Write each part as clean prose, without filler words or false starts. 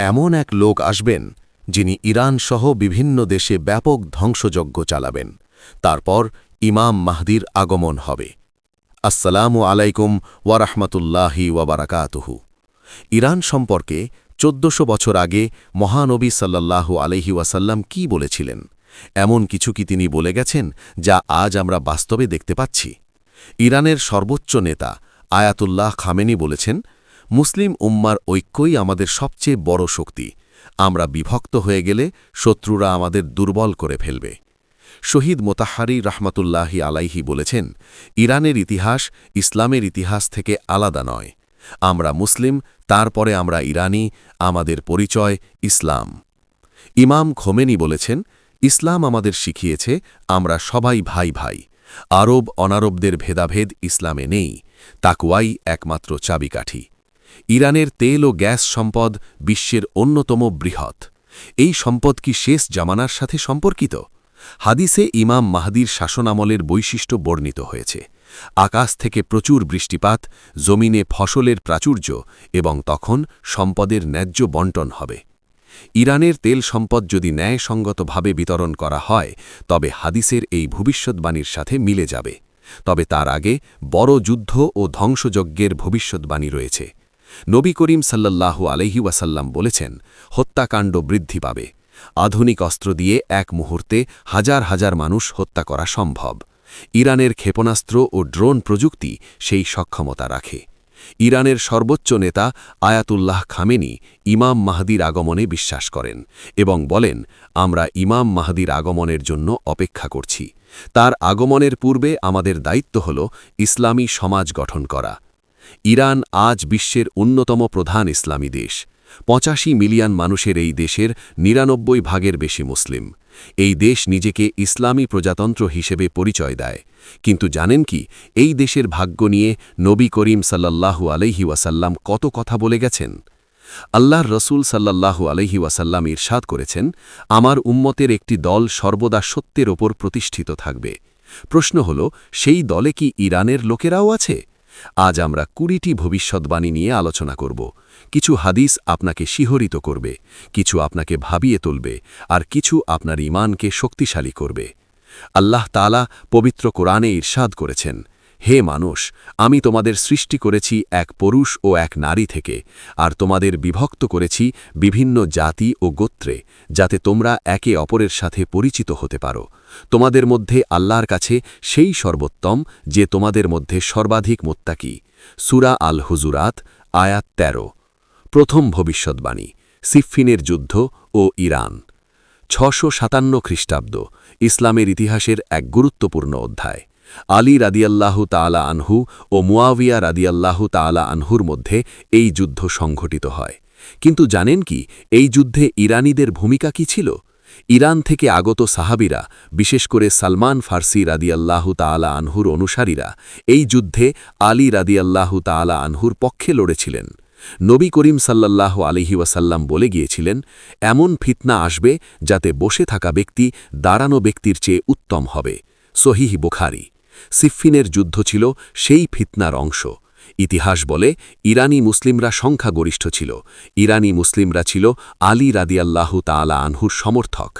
এমন এক লোক আসবেন যিনি ইরান সহ বিভিন্ন দেশে ব্যাপক ধ্বংসযজ্ঞ চালাবেন। তারপর ইমাম মাহদির আগমন হবে। আসসালামু আলাইকুম ওয়ারাহমাতুল্লাহি ওয়াবারাকাতুহু। ইরান সম্পর্কে ১৪০০ বছর আগে মহানবী সাল্লাল্লাহু আলাইহি ওয়াসাল্লাম কি বলেছিলেন? এমন কিছু কি তিনি বলে গেছেন যা আজ আমরা বাস্তবে দেখতে পাচ্ছি? ইরানের সর্বোচ্চ নেতা আয়াতুল্লাহ খামেনি বলেছেন, মুসলিম উম্মার ঐক্যই আমাদের সবচেয়ে বড় শক্তি। আমরা বিভক্ত হয়ে গেলে শত্রুরা আমাদের দুর্বল করে ফেলবে। শহীদ মোতাহারি রহমাতুল্লাহি আলাইহি বলেছেন, ইরানের ইতিহাস ইসলামের ইতিহাস থেকে আলাদা নয়। আমরা মুসলিম, তারপরে আমরা ইরানি, আমাদের পরিচয় ইসলাম। ইমাম খোমেনি বলেছেন, ইসলাম আমাদের শিখিয়েছে আমরা সবাই ভাই ভাই। আরব অনারবদের ভেদাভেদ ইসলামে নেই, তাকওয়াই একমাত্র চাবিকাঠি। ইরানের তেল ও গ্যাস সম্পদ বিশ্বের অন্যতম বৃহৎ। এই সম্পদ কি শেষ জামানার সাথে সম্পর্কিত? হাদিসে ইমাম মাহদির শাসনামলের বৈশিষ্ট্য বর্ণিত হয়েছে। আকাশ থেকে প্রচুর বৃষ্টিপাত, জমিনে ফসলের প্রাচুর্য এবং তখন সম্পদের ন্যায্য বণ্টন হবে। ইরানের তেল সম্পদ যদি ন্যায়সঙ্গতভাবে বিতরণ করা হয় তবে হাদিসের এই ভবিষ্যদ্বাণীর সাথে মিলে যাবে। তবে তার আগে বড় যুদ্ধ ও ধ্বংসযজ্ঞের ভবিষ্যদ্বাণী রয়েছে। নবী করিম সাল্লাল্লাহু আলাইহি ওয়াসাল্লাম বলেছেন, হত্যাকাণ্ড বৃদ্ধি পাবে। আধুনিক অস্ত্র দিয়ে এক মুহূর্তে হাজার হাজার মানুষ হত্যা করা সম্ভব। ইরানের ক্ষেপণাস্ত্র ও ড্রোন প্রযুক্তি সেই সক্ষমতা রাখে। ইরানের সর্বোচ্চ নেতা আয়াতুল্লাহ খামেনি ইমাম মাহদির আগমনে বিশ্বাস করেন এবং বলেন, আমরা ইমাম মাহদির আগমনের জন্য অপেক্ষা করছি। তার আগমনের পূর্বে আমাদের দায়িত্ব হল ইসলামী সমাজ গঠন করা। ইরান আজ বিশ্বের অন্যতম প্রধান ইসলামী দেশ। ৮৫ মিলিয়ন মানুষের এই দেশের ৯৯ ভাগের বেশি মুসলিম। এই দেশ নিজেকে ইসলামী প্রজাতন্ত্র হিসেবে পরিচয় দেয়। কিন্তু জানেন কি, এই দেশের ভাগ্য নিয়ে নবী করিম সাল্লাল্লাহু আলাইহি ওয়াসাল্লাম কত কথা বলে গেছেন? আল্লাহর রসুল সাল্লাল্লাহু আলাইহি ওয়াসাল্লাম ইরশাদ করেছেন, আমার উম্মতের একটি দল সর্বদা সত্যের ওপর প্রতিষ্ঠিত থাকবে। প্রশ্ন হল, সেই দলে কি ইরানের লোকেরাও আছে? আজ আমরা ২০টি ভবিষ্যদ্বাণী নিয়ে আলোচনা করব। কিছু হাদিস আপনাকে শিহরিত করবে, কিছু আপনাকে ভাবিয়ে তুলবে, আর কিছু আপনার ঈমানকে শক্তিশালী করবে। আল্লাহ তাআলা পবিত্র কোরআনে ইরশাদ করেছেন, হে মানুষ, আমি তোমাদের সৃষ্টি করেছি এক পুরুষ ও এক নারী থেকে, আর তোমাদের বিভক্ত করেছি বিভিন্ন জাতি ও গোত্রে, যাতে তোমরা একে অপরের সাথে পরিচিত হতে পারো। তোমাদের মধ্যে আল্লাহর কাছে সেই সর্বোত্তম যে তোমাদের মধ্যে সর্বাধিক মুত্তাকি। সূরা আল হুজুরাত, আয়াত ১৩। প্রথম ভবিষ্যদ্বাণী, সিফফিনের যুদ্ধ ও ইরান। ৬৫৭ খ্রিস্টাব্দ, ইসলামের ইতিহাসের এক গুরুত্বপূর্ণ অধ্যায়। আলী রাদিয়াল্লাহু তাআলা আনহু ও মুয়াবিয়া রাদিয়াল্লাহু তাআলা আনহুর মধ্যে এই যুদ্ধ সংঘটিত হয়। কিন্তু জানেন কি, এই যুদ্ধে ইরানীদের ভূমিকা কি ছিল? ইরান থেকে আগত সাহাবীরা, বিশেষ করে সালমান ফার্সি রাদিয়াল্লাহু তাআলা আনহুর অনুসারীরা এই যুদ্ধে আলী রাদিয়াল্লাহু তাআলা আনহুর পক্ষে লড়েছিলেন। নবী করিম সাল্লাল্লাহু আলাইহি ওয়াসাল্লাম বলে গিয়েছিলেন, এমন ফিতনা আসবে যাতে বসে থাকা ব্যক্তি দাঁড়ানো ব্যক্তির চেয়ে উত্তম হবে। সহিহ বুখারী। সিফফিনের যুদ্ধ ছিল সেই ফিতনার অংশ। ইতিহাস বলে, ইরানি মুসলিমরা সংখ্যাগরিষ্ঠ ছিল। ইরানি মুসলিমরা ছিল আলী রাদিয়াল্লাহু তাআলা আনহুর সমর্থক।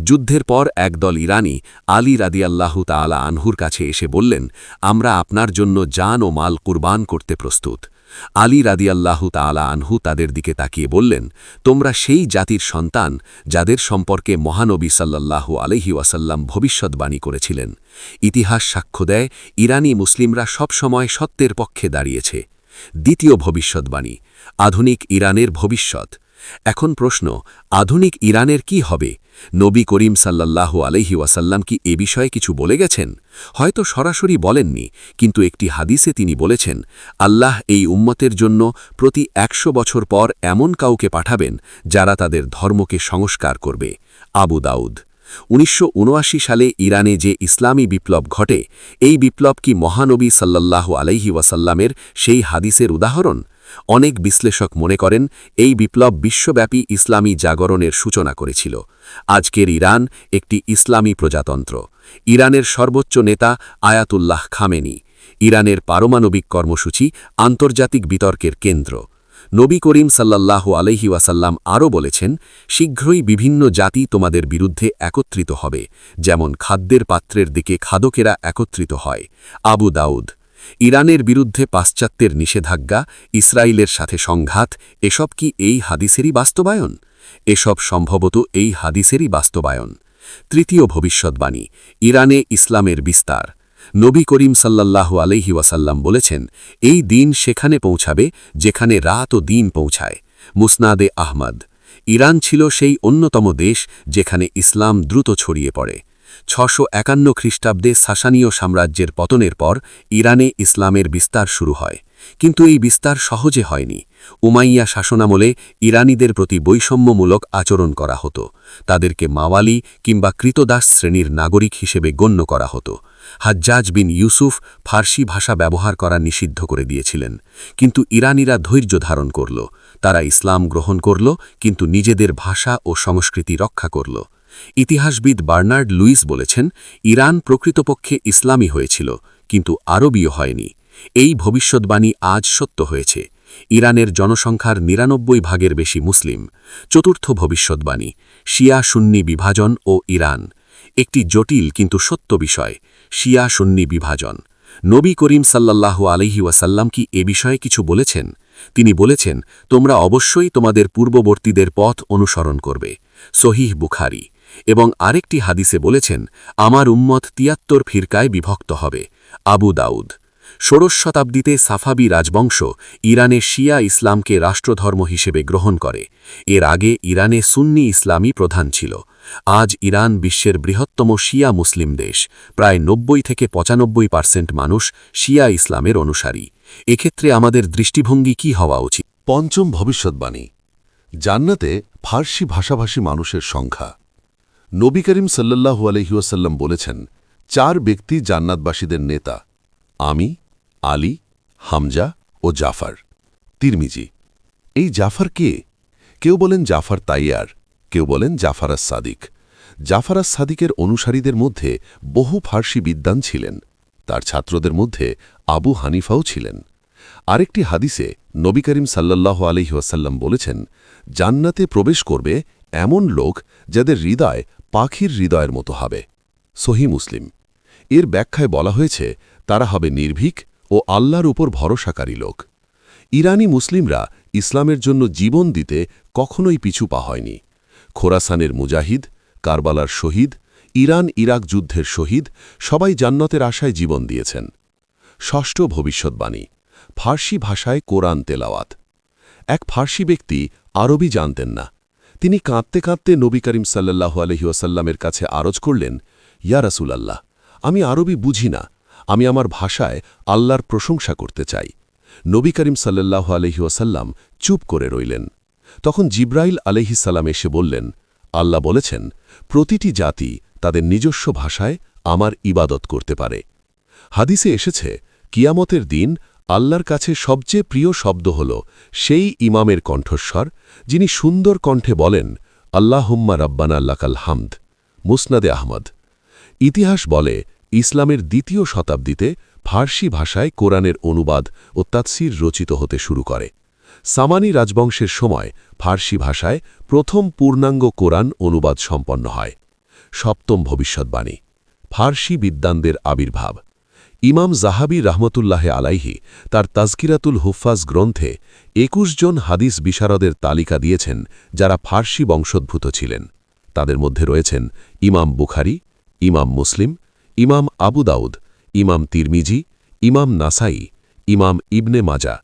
যুদ্ধের পর একদল ইরানি আলী রাদিয়াল্লাহু তাআলা আনহুর কাছে এসে বললেন, আমরা আপনার জন্য জান ও মাল কুরবান করতে প্রস্তুত। আলী রাদিয়াল্লাহু তাআলা আনহু তাদের দিকে তাকিয়ে বললেন, তোমরা সেই জাতির সন্তান যাদের সম্পর্কে মহানবী সাল্লাল্লাহু আলাইহি ওয়াসাল্লাম ভবিষ্যদ্বাণী করেছিলেন। ইতিহাস সাক্ষ্য দেয়, ইরানি মুসলিমরা সবসময় সত্যের পক্ষে দাঁড়িয়েছে। দ্বিতীয় ভবিষ্যদ্বাণী, আধুনিক ইরানের ভবিষ্যৎ। এখন প্রশ্ন, আধুনিক ইরানের কি হবে? নবী করিম সাল্লাল্লাহু আলাইহি ওয়াসাল্লাম কি এ বিষয়ে কিছু বলে গেছেন? হয়তো সরাসরি বলেননি, কিন্তু একটি হাদিসে তিনি বলেছেন, আল্লাহ এই উম্মতের জন্য প্রতি ১০০ বছর পর এমন কাউকে পাঠাবেন যারা তাদের ধর্মকে সংস্কার করবে। আবু দাউদ। ১৯৭৯ সালে ইরানে যে ইসলামী বিপ্লব ঘটে, এই বিপ্লব কি মহানবী সাল্লাল্লাহু আলাইহি ওয়াসাল্লামের সেই হাদিসের উদাহরণ? অনেক বিশ্লেষক মনে করেন এই বিপ্লব বিশ্বব্যাপী ইসলামী জাগরণের সূচনা করেছিল। আজকের ইরান একটি ইসলামী প্রজাতন্ত্র। ইরানের সর্বোচ্চ নেতা আয়াতুল্লাহ খামেনি। ইরানের পারমাণবিক কর্মসূচি আন্তর্জাতিক বিতর্কের কেন্দ্র। নবী করিম সাল্লাল্লাহু আলাইহি ওয়াসাল্লাম আরও বলেছেন, শীঘ্রই বিভিন্ন জাতি তোমাদের বিরুদ্ধে একত্রিত হবে, যেমন খাদ্যের পাত্রের দিকে খাদকেরা একত্রিত হয়। আবু দাউদ। ইরানের বিরুদ্ধে পাশ্চাত্যের নিষেধাজ্ঞা, ইসরায়েলের সাথে সংঘাত, এসব কি এই হাদিসেরই বাস্তবায়ন? এসব সম্ভবত এই হাদিসেরই বাস্তবায়ন। তৃতীয় ভবিষ্যদ্বাণী, ইরানে ইসলামের বিস্তার। নবী করিম সাল্লাল্লাহু আলাইহি ওয়াসাল্লাম বলেছেন, এই দিন সেখানে পৌঁছাবে যেখানে রাত ও দিন পৌঁছায়। মুসনাদে আহমদ। ইরান ছিল সেই অন্যতম দেশ যেখানে ইসলাম দ্রুত ছড়িয়ে পড়ে। 651 খ্রিস্টাব্দে সাসানীয় সাম্রাজ্যের পতনের পর ইরানে ইসলামের বিস্তার শুরু হয়। কিন্তু এই বিস্তার সহজে হয়নি। উমাইয়া শাসনামলে ইরানীদের প্রতি বৈষম্যমূলক আচরণ করা হতো। তাদেরকে মাওয়ালি কিংবা কৃতদাস শ্রেণীর নাগরিক হিসেবে গণ্য করা হতো। হাজ্জাজ বিন ইউসুফ ফার্সি ভাষা ব্যবহার করা নিষিদ্ধ করে দিয়েছিলেন। কিন্তু ইরানীরা ধৈর্য ধারণ করল। তারা ইসলাম গ্রহণ করল, কিন্তু নিজেদের ভাষা ও সংস্কৃতি রক্ষা করল। ইতিহাসবিদ বার্নার্ড লুইস বলেছেন, ইরান প্রকৃতপক্ষে ইসলামী হয়েছিল, কিন্তু আরবীয় হয়নি। এই ভবিষ্যদ্বাণী আজ সত্য হয়েছে। ইরানের জনসংখ্যার ৯৯ ভাগের বেশি মুসলিম। চতুর্থ ভবিষ্যদ্বাণী, শিয়া সুন্নি বিভাজন ও ইরান। একটি জটিল কিন্তু সত্য বিষয়, শিয়া সুন্নি বিভাজন। নবী করিম সাল্লাল্লাহু আলাইহি ওয়াসাল্লাম কি এ বিষয়ে কিছু বলেছেন? তিনি বলেছেন, তোমরা অবশ্যই তোমাদের পূর্ববর্তীদের পথ অনুসরণ করবে। সহিহ বুখারী। এবং আরেকটি হাদিসে বলেছেন, আমার উম্মত ৭৩ ফিরকায় বিভক্ত হবে। আবু দাউদ। ষোড়শ শতাব্দীতে সাফাবি রাজবংশ ইরানে শিয়া ইসলামকে রাষ্ট্রধর্ম হিসেবে গ্রহণ করে। এর আগে ইরানে সুন্নি ইসলামই প্রধান ছিল। আজ ইরান বিশ্বের বৃহত্তম শিয়া মুসলিম দেশ। প্রায় ৯০ থেকে ৯৫% মানুষ শিয়া ইসলামের অনুসারী। এক্ষেত্রে আমাদের দৃষ্টিভঙ্গি কি হওয়া উচিত? পঞ্চম ভবিষ্যদ্বাণী, জান্নাতে ফার্সি ভাষাভাষী মানুষের সংখ্যা। নবী করিম সাল্লাল্লাহু আলাইহি ওয়াসাল্লাম বলেছেন, 4 ব্যক্তি জান্নাতবাসীদের নেতা, আমি, আলী, হামজা ও জাফর। তিরমিজি। এই জাফর কে? কেউ বলেন জাফর তাইয়ার, কেউ বলেন জাফর আস-সাদিক। জাফর আস-সাদিকের অনুসারীদের মধ্যে বহু ফার্সি বিদ্বান ছিলেন। তার ছাত্রদের মধ্যে আবু হানিফাও ছিলেন। আরেকটি হাদিসে নবী করিম সাল্লাল্লাহু আলাইহি ওয়াসাল্লাম বলেছেন, জান্নাতে প্রবেশ করবে এমন লোক যাদের হৃদয় পাখির হৃদয়ের মতো হবে। সহিহ মুসলিম। এর ব্যাখ্যায় বলা হয়েছে, তারা হবে নির্ভীক ও আল্লাহর উপর ভরসাকারী লোক। ইরানি মুসলিমরা ইসলামের জন্য জীবন দিতে কখনোই পিছু পা হয়নি। খোরাসানের মুজাহিদ, কারবালার শহীদ, ইরান ইরাক যুদ্ধের শহীদ সবাই জান্নাতের আশায় জীবন দিয়েছেন। ষষ্ঠ ভবিষ্যদ্বাণী, ফার্সি ভাষায় কোরআন তেলাওয়াত। এক ফার্সি ব্যক্তি আরবি জানতেন না। তিনি কাঁদতে কাঁদতে নবী করিম সাল্লাল্লাহু আলাইহি ওয়াসাল্লামের কাছে আরজ করলেন, ইয়া রাসূলাল্লাহ, আমি আরবি বুঝি না, আমি আমার ভাষায় আল্লাহর প্রশংসা করতে চাই। নবী করিম সাল্লাল্লাহু আলাইহি ওয়াসাল্লাম চুপ করে রইলেন। তখন জিব্রাইল আলাইহিস সালাম এসে বললেন, আল্লাহ বলেছেন, প্রতিটি জাতি তাদের নিজস্ব ভাষায় আমার ইবাদত করতে পারে। হাদিসে এসেছে, কিয়ামতের দিন আল্লাহর কাছে সবচেয়ে প্রিয় শব্দ হল সেই ইমামের কণ্ঠস্বর যিনি সুন্দর কণ্ঠে বলেন, আল্লাহুম্মা রাব্বানা লাকাল হামদ। মুসনাদে আহমদ। ইতিহাস বলে, ইসলামের ২য় শতাব্দীতে ফার্সি ভাষায় কোরআনের অনুবাদ ও তাফসীর রচিত হতে শুরু করে। সামানি রাজবংশের সময় ফার্সি ভাষায় প্রথম পূর্ণাঙ্গ কোরআন অনুবাদ সম্পন্ন হয়। সপ্তম ভবিষ্যদ্বাণী, ফার্সি বিদ্বানদের আবির্ভাব। ইমাম জাহাবি রহমতুল্লাহে আলাইহি তার তাজকিরাতুল হুফাজ গ্রন্থে ২১ জন হাদিস বিশারদের তালিকা দিয়েছেন যারা ফার্সি বংশোদ্ভূত ছিলেন। তাদের মধ্যে রয়েছেন ইমাম বুখারী, ইমাম মুসলিম, ইমাম আবু দাউদ, ইমাম তিরমিজি, ইমাম নাসাই, ইমাম ইবনে মাজা।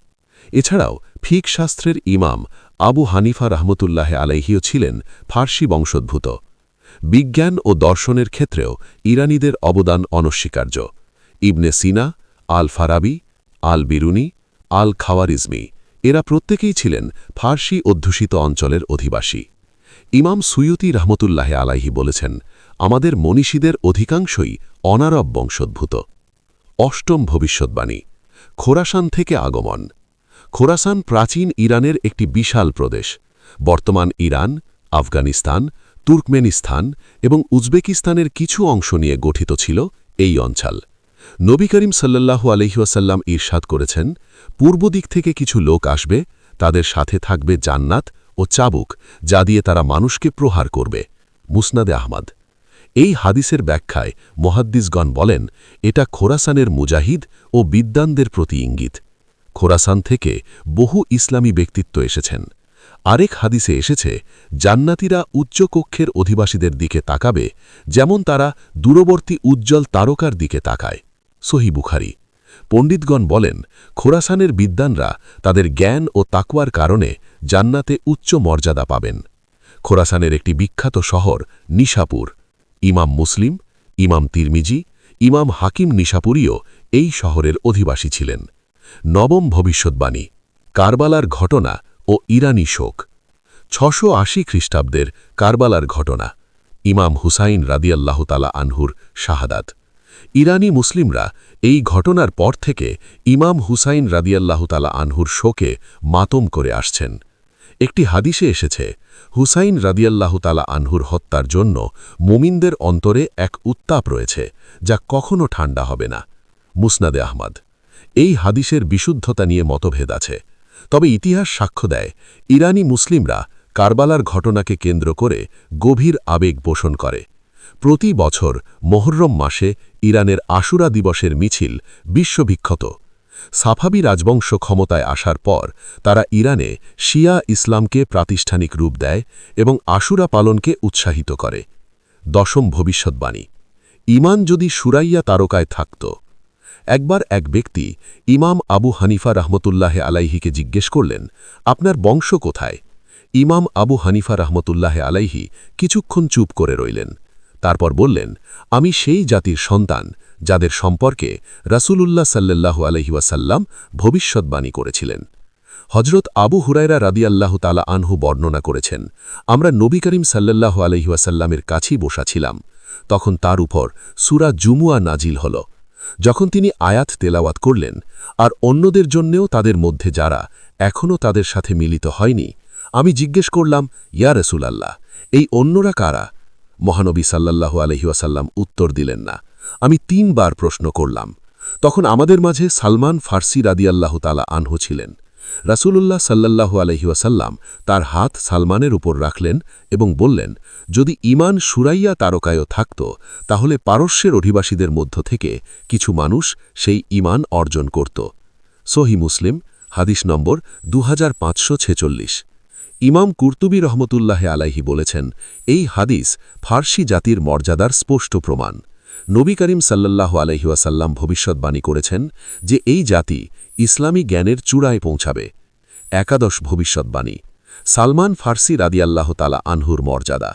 এছাড়াও ফিক শাস্ত্রের ইমাম আবু হানিফা রহমতুল্লাহে আলাইহিও ছিলেন ফার্সি বংশোদ্ভূত। বিজ্ঞান ও দর্শনের ক্ষেত্রেও ইরানীদের অবদান অনস্বীকার্য। ইবনে সিনা, আল ফারাবি, আল বিরুনি, আল খাওয়ারিজমি এরা প্রত্যেকেই ছিলেন ফার্সি অধ্যুষিত অঞ্চলের অধিবাসী। ইমাম সুয়ুতি রহমতুল্লাহে আলাইহি বলেছেন, আমাদের মনীষীদের অধিকাংশই অনারব বংশোদ্ভূত। অষ্টম ভবিষ্যদ্বাণী, খোরাসান থেকে আগমন। খোরাসান প্রাচীন ইরানের একটি বিশাল প্রদেশ। বর্তমান ইরান, আফগানিস্তান, তুর্কমেনিস্তান এবং উজবেকিস্তানের কিছু অংশ নিয়ে গঠিত ছিল এই অঞ্চল। নবী করিম সাল্লাল্লাহু আলাইহি ওয়াসাল্লাম ইরশাদ করেছেন, পূর্ব দিক থেকে কিছু লোক আসবে, তাদের সাথে থাকবে জান্নাত ও চাবুক, যা দিয়ে তারা মানুষকে প্রহার করবে। মুসনাদে আহমদ। এই হাদিসের ব্যাখ্যায় মুহাদ্দিসগণ বলেন, এটা খোরাসানের মুজাহিদ ও বিদ্বানদের প্রতি ইঙ্গিত। খোরাসান থেকে বহু ইসলামী ব্যক্তিত্ব এসেছেন। আরেক হাদিসে এসেছে, জান্নাতীরা উচ্চ কক্ষের অধিবাসীদের দিকে তাকাবে যেমন তারা দূরবর্তী উজ্জ্বল তারকার দিকে তাকায়। সহিহ বুখারী। পণ্ডিতগণ বলেন, খোরাসানের বিদ্বানরা তাদের জ্ঞান ও তাকওয়ার কারণে জান্নাতে উচ্চ মর্যাদা পাবেন। খোরাসানের একটি বিখ্যাত শহর নিশাপুর। ইমাম মুসলিম, ইমাম তিরমিজি, ইমাম হাকিম নিশাপুরীও এই শহরের অধিবাসী ছিলেন। নবম ভবিষ্যদ্বাণী, কারবালার ঘটনা ও ইরানি শোক। 680 খ্রিস্টাব্দের কারবালার ঘটনা। ইমাম হুসাইন রাদিয়াল্লাহু তাআলা আনহুর শাহাদাত। ইরানি মুসলিমরা এই ঘটনার পর থেকে ইমাম হুসাইন রাদিয়াল্লাহু তাআলা আনহুর শোকে মাতম করে আসছেন। একটি হাদিসে এসেছে, হুসাইন রাদিয়াল্লাহু তাআলা আনহুর হত্যার জন্য মুমিনদের অন্তরে এক উত্তাপ রয়েছে, যা কখনো ঠান্ডা হবে না। মুসনাদে আহমদ। এই হাদিসের বিশুদ্ধতা নিয়ে মতভেদ আছে, তবে ইতিহাস সাক্ষ্য দেয় ইরানি মুসলিমরা কারবালার ঘটনাকে কেন্দ্র করে গভীর আবেগ পোষণ করে। প্রতি বছর মুহররম মাসে ইরানের আশুরা দিবসের মিছিল বিশ্ববিখ্যাত। সাফাবি রাজবংশ ক্ষমতায় আসার পর তারা ইরানে শিয়া ইসলামকে প্রাতিষ্ঠানিক রূপ দেয় এবং আশুরা পালনকে উৎসাহিত করে। দশম ভবিষ্যদ্বাণী, ঈমান যদি সুরাইয়া তারকায় থাকত। একবার এক ব্যক্তি ইমাম আবু হানিফা রহমতুল্লাহ আলাইহিকে জিজ্ঞেস করলেন, আপনার বংশ কোথায়? ইমাম আবু হানিফা রহমতুল্লাহ আলাইহি কিছুক্ষণ চুপ করে রইলেন। তারপর বললেন, আমি সেই জাতির সন্তান যাদের সম্পর্কে রাসূলুল্লাহ সাল্লাল্লাহু আলাইহি ওয়াসাল্লাম ভবিষ্যদ্বাণী করেছিলেন। হজরত আবু হুরায়রা রাদিয়াল্লাহু তাআলা আনহু বর্ণনা করেছেন, আমরা নবী করিম সাল্লাল্লাহু আলাইহি ওয়াসাল্লামের কাছেই বসা ছিলাম। তখন তার উপর সূরা জুমুয়া নাজিল হল। যখন তিনি আয়াত তেলাওয়াত করলেন, আর অন্যদের জন্যেও তাদের মধ্যে যারা এখনও তাদের সাথে মিলিত হয়নি, আমি জিজ্ঞেস করলাম, ইয়া রাসূলাল্লাহ, এই অন্যরা কারা? মহানবী সাল্লাল্লাহু আলাইহি ওয়াসাল্লাম উত্তর দিলেন না। আমি 3 বার প্রশ্ন করলাম। তখন আমাদের মাঝে সালমান ফার্সি রাদিয়াল্লাহু তাআলা আনহু ছিলেন। রাসূলুল্লাহ সাল্লাল্লাহু আলাইহি ওয়াসাল্লাম তার হাত সালমানের উপর রাখলেন এবং বললেন, যদি ঈমান সুরাইয়া তারকায়ও থাকত, তাহলে পারস্যের অধিবাসীদের মধ্য থেকে কিছু মানুষ সেই ঈমান অর্জন করত। সহিহ মুসলিম, হাদিস নম্বর 2546। ইমাম কুরতুবী রহমতুল্লাহ আলাইহি বলেছেন, এই হাদিস ফার্সি জাতির মর্যাদার স্পষ্ট প্রমাণ। নবী করিম সাল্লাল্লাহু আলাইহি ওয়াসাল্লাম ভবিষ্যদ্বাণী করেছেন যে এই জাতি ইসলামী জ্ঞানের চূড়ায় পৌঁছাবে। একাদশ ভবিষ্যদ্বাণী, সালমান ফার্সি রাদিয়াল্লাহু তাআলা আনহুর মর্যাদা।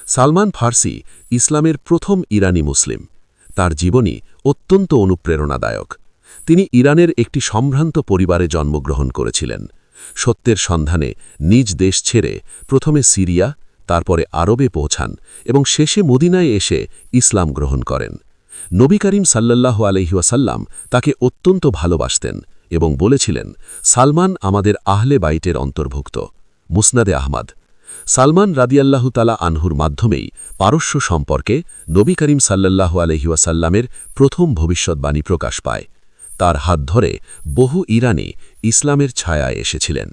সালমান ফার্সি ইসলামের প্রথম ইরানি মুসলিম। তার জীবনী অত্যন্ত অনুপ্রেরণাদায়ক। তিনি ইরানের একটি সম্ভ্রান্ত পরিবারে জন্মগ্রহণ করেছিলেন। সত্যের সন্ধানে নিজ দেশ ছেড়ে প্রথমে সিরিয়া, তারপরে আরবে পৌঁছান এবং শেষে মদিনায় এসে ইসলাম গ্রহণ করেন। নবী করিম সাল্লাল্লাহু আলাইহি ওয়াসাল্লাম তাকে অত্যন্ত ভালোবাসতেন এবং বলেছিলেন, সালমান আমাদের আহলে বাইতের অন্তর্ভুক্ত। মুসনাদে আহমদ। সালমান রাদিয়াল্লাহু তাআলা আনহুর মাধ্যমেই পারস্য সম্পর্কে নবী করিম সাল্লাল্লাহু আলাইহি ওয়াসাল্লামের প্রথম ভবিষ্যদ্বাণী প্রকাশ পায়। তার হাত ধরে বহু ইরানি ইসলামের ছায়ায় এসেছিলেন।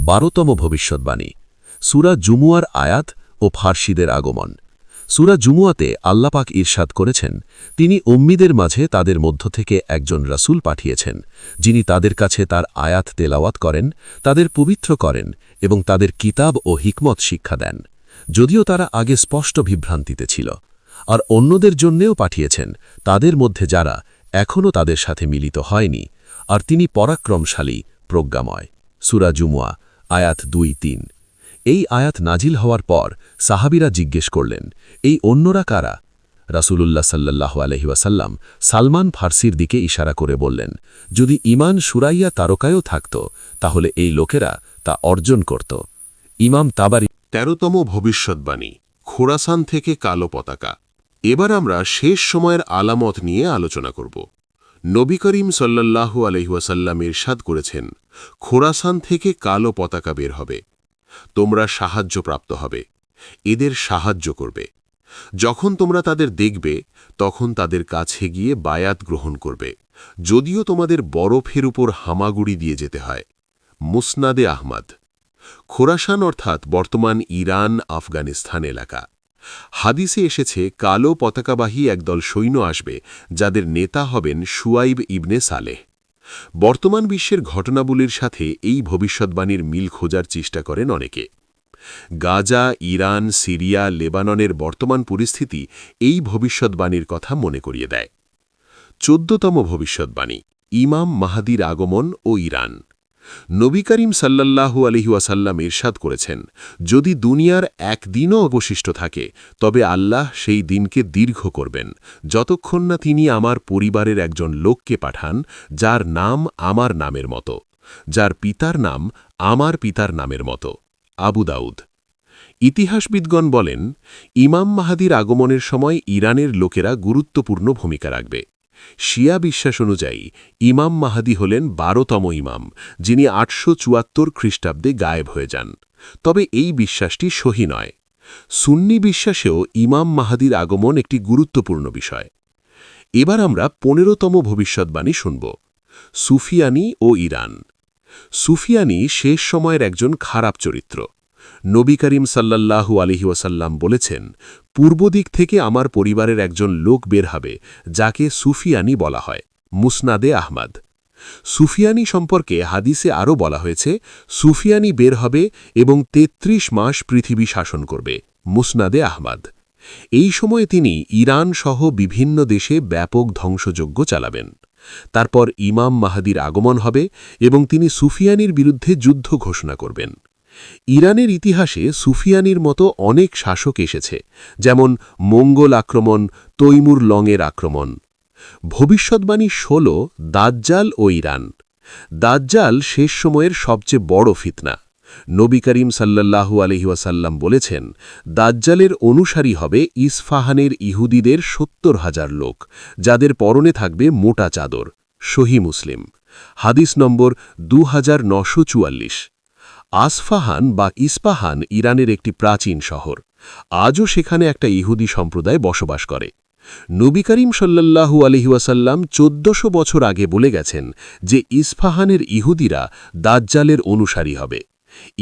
12তম ভবিষ্যদ্বাণী, সূরা জুমুয়ার আয়াত ও ফার্সিদের আগমন। সূরা জুমুয়াতে আল্লাহ পাক ইরশাদ করেছেন, তিনি উম্মীদের মাঝে তাদের মধ্য থেকে একজন রাসূল পাঠিয়েছেন, যিনি তাদের কাছে তার আয়াত তেলাওয়াত করেন, তাদের পবিত্র করেন এবং তাদের কিতাব ও হিকমত শিক্ষা দেন, যদিও তারা আগে স্পষ্ট বিভ্রান্তিতে ছিল। আর অন্যদের জন্যেও পাঠিয়েছেন, তাদের মধ্যে যারা এখনও তাদের সাথে মিলিত হয়নি, আর তিনি পরাক্রমশালী, প্রজ্ঞাময়। সূরা জুমুয়া, আয়াত 2-3। এই আয়াত নাজিল হওয়ার পর সাহাবীরা জিজ্ঞেস করলেন, এই অন্যরা কারা? রাসূলুল্লাহ সাল্লাল্লাহু আলাইহি ওয়াসাল্লাম সালমান ফার্সির দিকে ইশারা করে বললেন, যদি ঈমান সুরাইয়া তারকায়ও থাকত, তাহলে এই লোকেরা তা অর্জন করত। ইমাম তাবারি। 13তম ভবিষ্যদ্বাণী, খোরাসান থেকে কালো পতাকা। এবার আমরা শেষ সময়ের আলামত নিয়ে আলোচনা করব। নবী করিম সাল্লাল্লাহু আলাইহি ওয়াসাল্লাম ইরশাদ করেছেন, খোরাসান থেকে কালো পতাকা বের হবে। তোমরা সাহায্যপ্রাপ্ত হবে, এদের সাহায্য করবে। যখন তোমরা তাদের দেখবে, তখন তাদের কাছে গিয়ে বায়াত গ্রহণ করবে, যদিও তোমাদের বরফের উপর হামাগুড়ি দিয়ে যেতে হয়। মুসনাদে আহমদ। খোরাসান অর্থাৎ বর্তমান ইরান আফগানিস্তান এলাকা। হাদিসে এসেছে কালো পতাকাবাহী একদল সৈন্য আসবে, যাদের নেতা হবেন শুয়াইব ইবনে সালেহ। বর্তমান বিশ্বের ঘটনাবলীর সাথে এই ভবিষ্যৎবাণীর মিল খোঁজার চেষ্টা করেন অনেকে। গাজা, ইরান, সিরিয়া, লেবাননের বর্তমান পরিস্থিতি এই ভবিষ্যৎবাণীর কথা মনে করিয়ে দেয়। ১৪তম ভবিষ্যৎবাণী, ইমাম মাহাদির আগমন ও ইরান। নবী করিম সাল্লাল্লাহু আলাইহি ওয়াসাল্লাম ইরশাদ করেছেন, যদি দুনিয়ার একদিনও অবশিষ্ট থাকে তবে আল্লাহ সেই দিনকে দীর্ঘ করবেন, যতক্ষণ না তিনি আমার পরিবারের একজন লোককে পাঠান যার নাম আমার নামের মতো, যার পিতার নাম আমার পিতার নামের মতো। আবু দাউদ। ইতিহাসবিদগণ বলেন, ইমাম মাহাদির আগমনের সময় ইরানের লোকেরা গুরুত্বপূর্ণ ভূমিকা রাখবে। শিয়া বিশ্বাস অনুযায়ী ইমাম মাহাদি হলেন ১২তম ইমাম, যিনি ৮৭৪ খ্রিস্টাব্দে গায়েব হয়ে যান। তবে এই বিশ্বাসটি সহি নয়। সুন্নি বিশ্বাসেও ইমাম মাহাদির আগমন একটি গুরুত্বপূর্ণ বিষয়। এবার আমরা ১৫তম ভবিষ্যৎবাণী শুনব, সুফিয়ানি ও ইরান। সুফিয়ানি শেষ সময়ের একজন খারাপ চরিত্র। নবী করিম সাল্লাল্লাহু আলাইহি ওয়াসাল্লাম বলেছেন, পূর্ব দিক থেকে আমার পরিবারের একজন লোক বের হবে, যাকে সুফিয়ানি বলা হয়। মুসনাদে আহমদ। সুফিয়ানি সম্পর্কে হাদিসে আরও বলা হয়েছে, সুফিয়ানি বের হবে এবং ৩৩ মাস পৃথিবী শাসন করবে। মুসনাদে আহমদ। এই সময়ে তিনি ইরান সহ বিভিন্ন দেশে ব্যাপক ধ্বংসযজ্ঞ চালাবেন। তারপর ইমাম মাহাদির আগমন হবে এবং তিনি সুফিয়ানির বিরুদ্ধে যুদ্ধ ঘোষণা করবেন। ইরানের ইতিহাসে সুফিয়ানির মতো অনেক শাসক এসেছে, যেমন মঙ্গল আক্রমণ, তৈমুর লংয়ের আক্রমণ। ভবিষ্যৎবাণী ১৬, দাজ্জাল ও ইরান। দাজ্জাল শেষ সময়ের সবচেয়ে বড় ফিতনা। নবী করিম সাল্লাল্লাহু আলাইহি ওয়াসাল্লাম বলেছেন, দাজ্জালের অনুসারী হবে ইসফাহানের ইহুদিদের ৭০,০০০ লোক, যাদের পরনে থাকবে মোটা চাদর। সহি মুসলিম। হাদিস নম্বর ২৯৪৪। আসফাহান বা ইস্পাহান ইরানের একটি প্রাচীন শহর। আজও সেখানে একটা ইহুদি সম্প্রদায় বসবাস করে। নবী করিম সাল্লাল্লাহু আলাইহি ওয়াসাল্লাম ১৪০০ বছর আগে বলে গেছেন যে ইস্পাহানের ইহুদিরা দাজ্জালের অনুসারী হবে।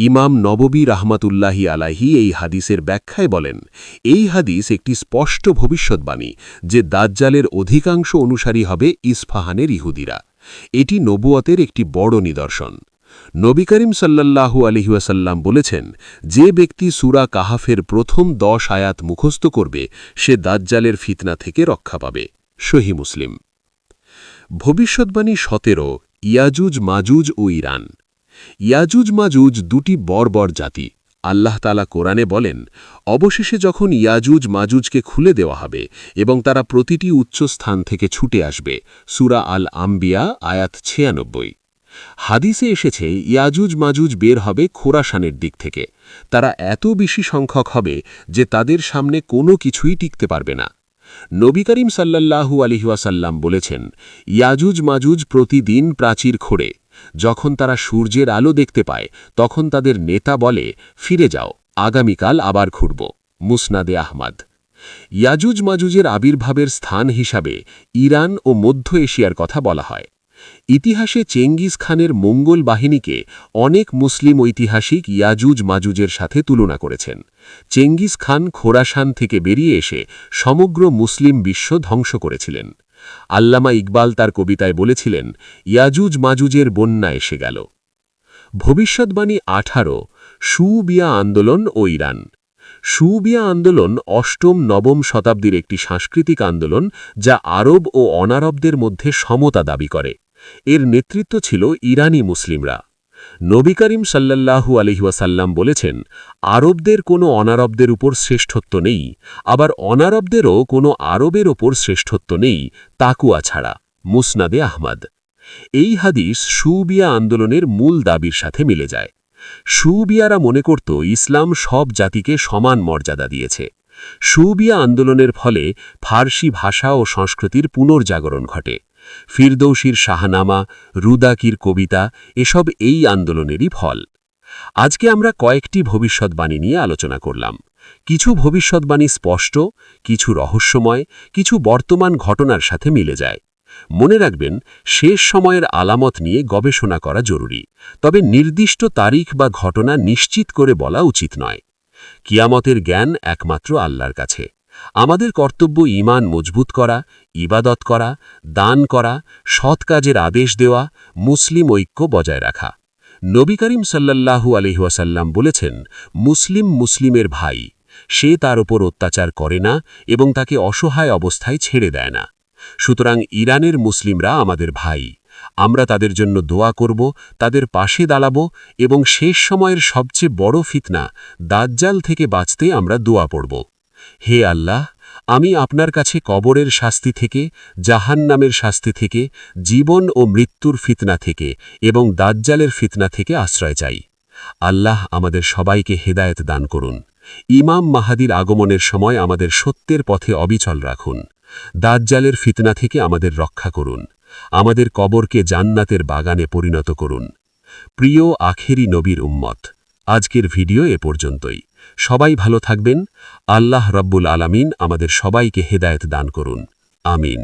ইমাম নববী রাহমাতুল্লাহি আলাইহি এই হাদিসের ব্যাখ্যায় বলেন, এই হাদিস একটি স্পষ্ট ভবিষ্যৎবাণী যে দাজ্জালের অধিকাংশ অনুসারী হবে ইস্পাহানের ইহুদিরা। এটি নবুয়তের একটি বড় নিদর্শন। নবী করিম সাল্লাল্লাহু আলাইহি ওয়াসাল্লাম বলেছেন, যে ব্যক্তি সূরা কাহাফের প্রথম ১০ আয়াত মুখস্থ করবে সে দাজ্জালের ফিতনা থেকে রক্ষা পাবে। সহি মুসলিম। ভবিষ্যৎবাণী ১৭, ইয়াজুজ মাজুজ ও ইরান। ইয়াজুজ মাজুজ দুটি বর্বর জাতি। আল্লাহ তাআলা কোরআনে বলেন, অবশেষে যখন ইয়াজুজ মাজুজকে খুলে দেওয়া হবে এবং তারা প্রতিটি উচ্চ স্থান থেকে ছুটে আসবে। সূরা আল আম্বিয়া আয়াত ৯৬। হাদিসে এসেছে ইয়াজুজ মাজুজ বের হবে খোরাসানের দিক থেকে। তারা এত বেশি সংখ্যক হবে যে তাদের সামনে কোনো কিছুই টিকতে পারবে না। নবী করিম সাল্লাল্লাহু আলাইহি ওয়াসাল্লাম বলেছেন, ইয়াজুজ মাজুজ প্রতিদিন প্রাচীর খোঁড়ে। যখন তারা সূর্যের আলো দেখতে পায় তখন তাদের নেতা বলে, ফিরে যাও, আগামীকাল আবার খুঁড়ব। মুসনাদে আহমদ। ইয়াজুজ মাজুজের আবির্ভাবের স্থান হিসাবে ইরান ও মধ্য এশিয়ার কথা বলা হয়। ইতিহাসে চেঙ্গিস খানের মঙ্গল বাহিনীকে অনেক মুসলিম ঐতিহাসিক ইয়াজুজ মাজুজের সাথে তুলনা করেছেন। চেঙ্গিস খান খোরাসান থেকে বেরিয়ে এসে সমগ্র মুসলিম বিশ্ব ধ্বংস করেছিলেন। আল্লামা ইকবাল তার কবিতায় বলেছিলেন, ইয়াজুজ মাজুজের বন্যা এসে গেল। ভবিষ্যৎবাণী ১৮, শুবিয়া আন্দোলন ও ইরান। শুবিয়া আন্দোলন অষ্টম-নবম শতাব্দীর একটি সাংস্কৃতিক আন্দোলন যা আরব ও অনারবদের মধ্যে সমতা দাবি করে। এর নেতৃত্ব ছিল ইরানি মুসলিমরা। নবী করিম সাল্লাল্লাহু আলাইহি ওয়াসাল্লাম বলেছেন, আরবদের কোনো অনারবদের উপর শ্রেষ্ঠত্ব নেই, আবার অনারবদেরও কোনো আরবের ওপর শ্রেষ্ঠত্ব নেই তাকুয়া ছাড়া। মুসনাদে আহমদ। এই হাদিস শুবিয়া আন্দোলনের মূল দাবির সাথে মিলে যায়। শুবিয়ারা মনে করত ইসলাম সব জাতিকে সমান মর্যাদা দিয়েছে। শুবিয়া আন্দোলনের ফলে ফার্সি ভাষা ও সংস্কৃতির পুনর্জাগরণ ঘটে। ফিরদৌসির শাহনামা, রুদাকির কবিতা এসব এই আন্দোলনেরই ফল। আজকে আমরা কয়েকটি ভবিষ্যৎবাণী নিয়ে আলোচনা করলাম। কিছু ভবিষ্যৎবাণী স্পষ্ট, কিছু রহস্যময়, কিছু বর্তমান ঘটনার সাথে মিলে যায়। মনে রাখবেন, শেষ সময়ের আলামত নিয়ে গবেষণা করা জরুরি, তবে নির্দিষ্ট তারিখ বা ঘটনা নিশ্চিত করে বলা উচিত নয়। কিয়ামতের জ্ঞান একমাত্র আল্লাহর কাছে। আমাদের কর্তব্য ঈমান মজবুত করা, ইবাদত করা, দান করা, সৎ কাজের আদেশ দেওয়া, মুসলিম ঐক্য বজায় রাখা। নবী করিম সাল্লাল্লাহু আলাইহি ওয়াসাল্লাম বলেছেন, মুসলিম মুসলিমের ভাই, সে তার ওপর অত্যাচার করে না এবং তাকে অসহায় অবস্থায় ছেড়ে দেয় না। সুতরাং ইরানের মুসলিমরা আমাদের ভাই। আমরা তাদের জন্য দোয়া করব, তাদের পাশে দাঁড়াব এবং শেষ সময়ের সবচেয়ে বড় ফিতনা দাজ্জাল থেকে বাঁচতে আমরা দোয়া পড়ব। হে আল্লাহ, আমি আপনার কাছে কবরের শাস্তি থেকে, জাহান্নামের শাস্তি থেকে, জীবন ও মৃত্যুর ফিতনা থেকে এবং দাজ্জালের ফিতনা থেকে আশ্রয় চাই। আল্লাহ আমাদের সবাইকে হেদায়েত দান করুন। ইমাম মাহাদির আগমনের সময় আমাদের সত্যের পথে অবিচল রাখুন। দাজ্জালের ফিতনা থেকে আমাদের রক্ষা করুন। আমাদের কবরকে জান্নাতের বাগানে পরিণত করুন। প্রিয় আখেরি নবীর উম্মত, আজকের ভিডিও এ পর্যন্তই। সবাই ভালো থাকবেন। আল্লাহ রব্বুল আলামিন আমাদের সবাইকে হেদায়েত দান করুন। আমিন।